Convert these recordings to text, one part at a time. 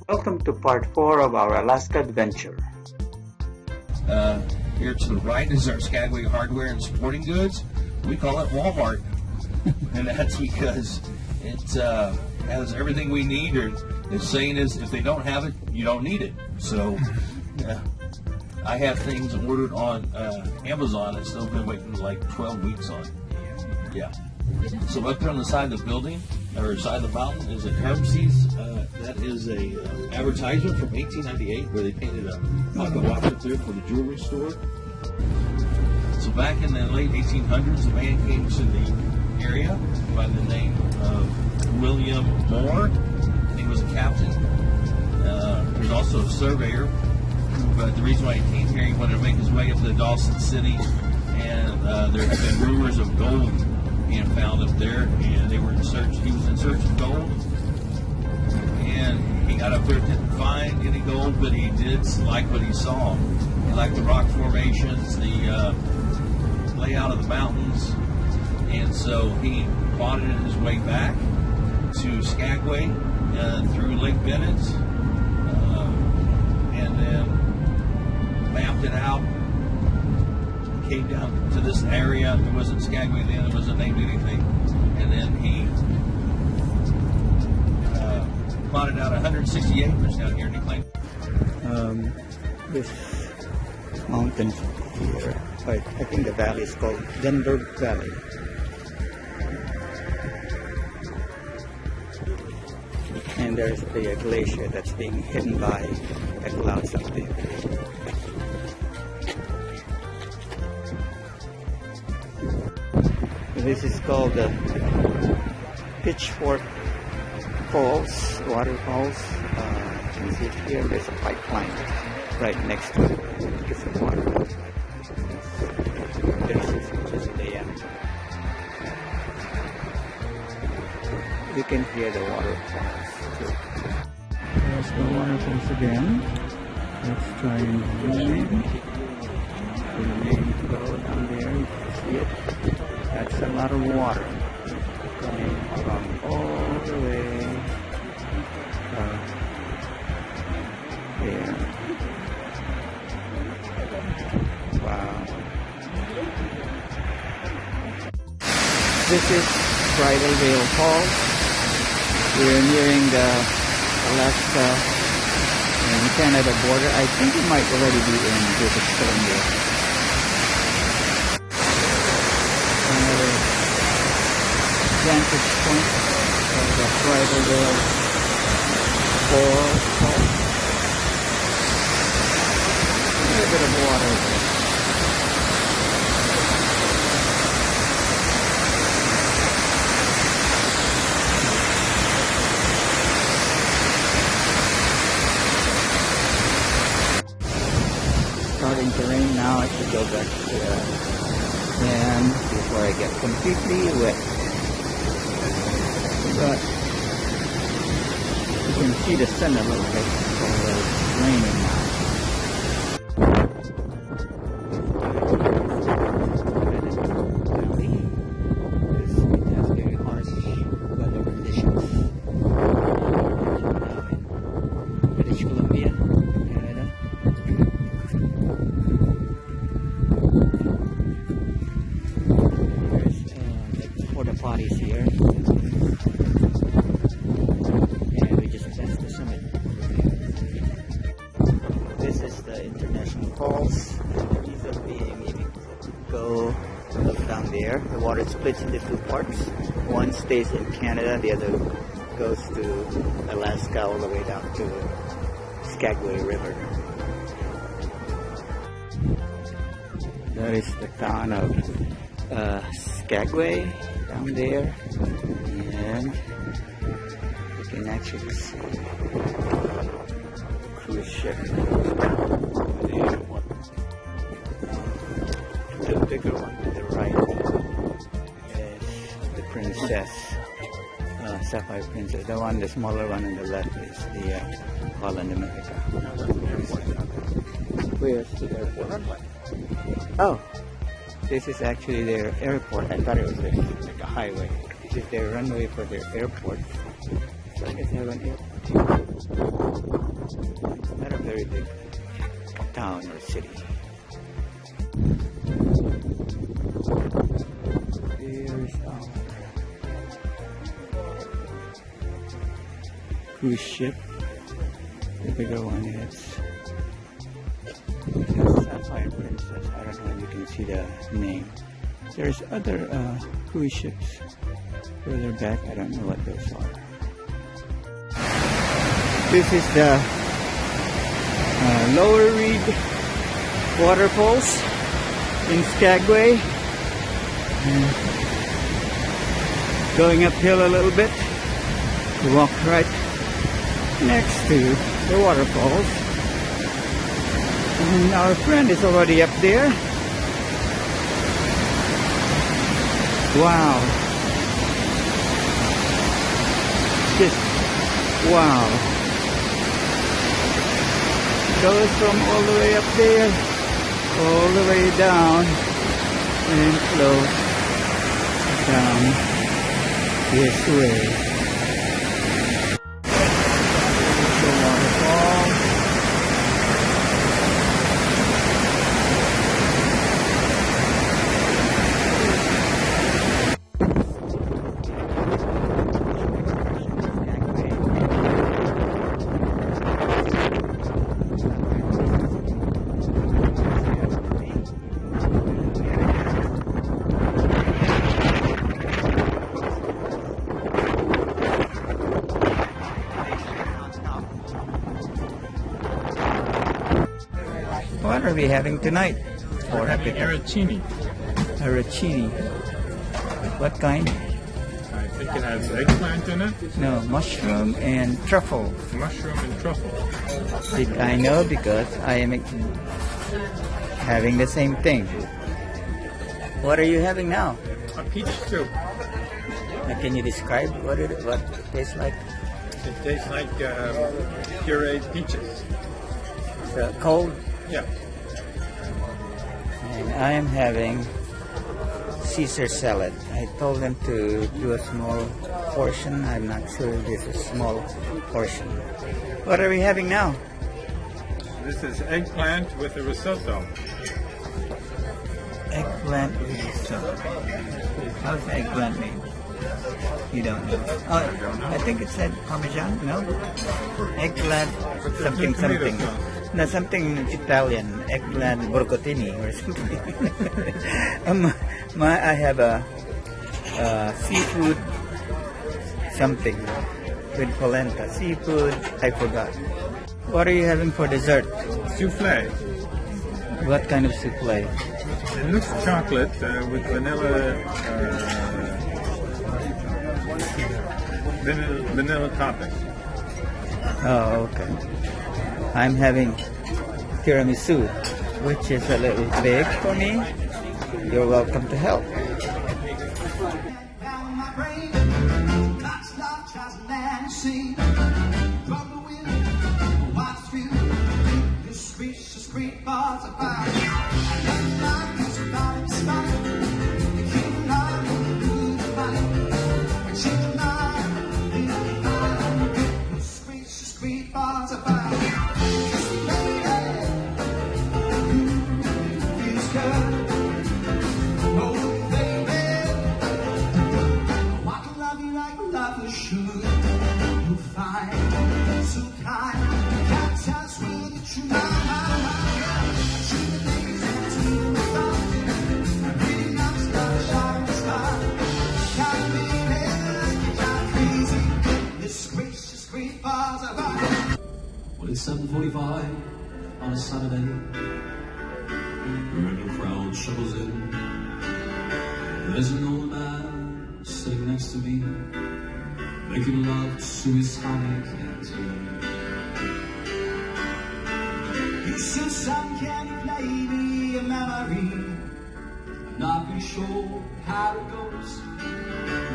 Welcome to part 4 of our Alaska adventure. Here to the right is our Skagway hardware and sporting goods. We call it Walmart. And that's because it has everything we need, or the saying is, if they don't have it, you don't need it. So I have things ordered on Amazon I've still been waiting like 12 weeks on. Yeah. So up there on the side of the building, or side of the mountain, is a Hermses. That is a advertisement from 1898 where they painted a pocket watch up there for the jewelry store. So back in the late 1800s, a man came to the area by the name of William Moore. He was a captain. He was also a surveyor. But the reason why he came here, he wanted to make his way up to Dawson City, and there had been rumors of gold being found up there, and they were in search. He was in search of gold, and he got up there, didn't find any gold, but he did like what he saw. He liked the rock formations, the layout of the mountains, and so he plotted his way back to Skagway through Lake Bennett, and then mapped it out. Came down to this area. It wasn't Skagway then, it wasn't named anything. And then he plotted out 160 acres down here, and he claimed This mountain here, I think the valley is called Denver Valley. And there's the glacier that's being hidden by the clouds up there. This is called the Pitchfork Falls, waterfalls. You can see it here. There's a pipeline right next to it. It's the water. 36 inches a day. You can hear the waterfalls too. There's the waterfalls again. Let's try and zoom in. The main flow down there. You can see it. That's a lot of water coming from all the way there. Wow. This is Bridal Veil Falls. We're nearing the Alaska and Canada border. I think it might already be in British Columbia. Vantage point of the Bridal Veil Falls. A little bit of water there. Starting to rain now. I should go back to the van before I get completely wet. But you can see the sun a little bit, although it's raining now. It has very harsh weather conditions. Now in British Columbia, Canada. There's the porta potties here. Falls. These are being, if you go look down there, the water splits into two parts. One stays in Canada, the other goes to Alaska all the way down to the Skagway River. That is the town of Skagway down there, and you can actually see the cruise ship. The bigger one to the right is the Princess, Sapphire Princess. The one, the smaller one on the left is the Holland America. Where's the airport? Oh, this is actually their airport. I thought it was like a highway. This is their runway for their airport. So I guess I haven't yet. It's not a very big town or city. There's our cruise ship. The bigger one is Sapphire Princess. I don't know if you can see the name. There's other cruise ships further back. I don't know what those are. This is the Lower Reed waterfalls in Skagway. Going uphill a little bit to walk right next to the waterfalls. And our friend is already up there. Wow. Just wow. Goes from all the way up there, all the way down, and flows down this way. The waterfall. What are we having tonight? We're having arancini. Arancini. What kind? I think it has eggplant in it. No, mushroom and truffle. Mushroom and truffle. I know because I am having the same thing. What are you having now? A peach soup. Can you describe what it tastes like? It tastes like pureed peaches. Cold. Yeah. And I am having Caesar salad. I told them to do a small portion. I'm not sure this is a small portion. What are we having now? This is eggplant with a risotto. Eggplant with risotto. How's the eggplant made? You don't know. Oh, I think it said Parmesan, no? Eggplant something something. No, something Italian. Eggplant broccottini or something. I have a seafood something with polenta. Seafood, I forgot. What are you having for dessert? Souffle. What kind of souffle? It looks chocolate with vanilla topping. Oh, okay. I'm having tiramisu, which is a little big for me. You're welcome to help. It's 7:45 on a Saturday. A regular crowd shuffles in. There's an old man sitting next to me, making love to his honey canteen. He says, "Son, can you play me a memory? I'm not really sure how it goes,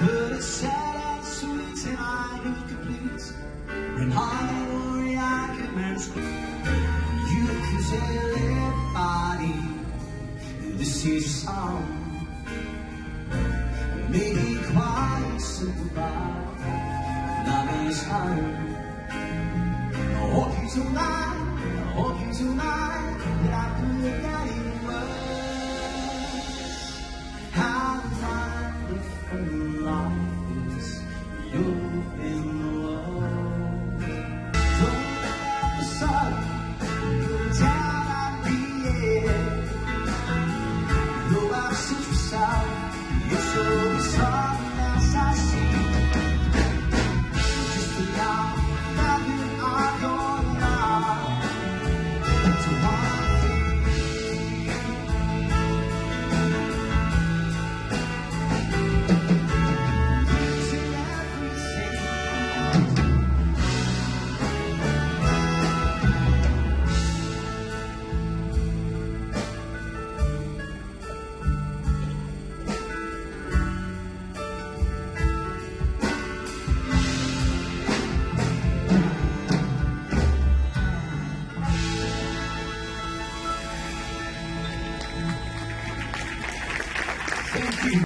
but it's sad and sweet and I know it complete. And I worry I can manage. You can tell everybody this is a song. Maybe quite simple, but not you smile. I want you tonight, I want you tonight, that I could look at you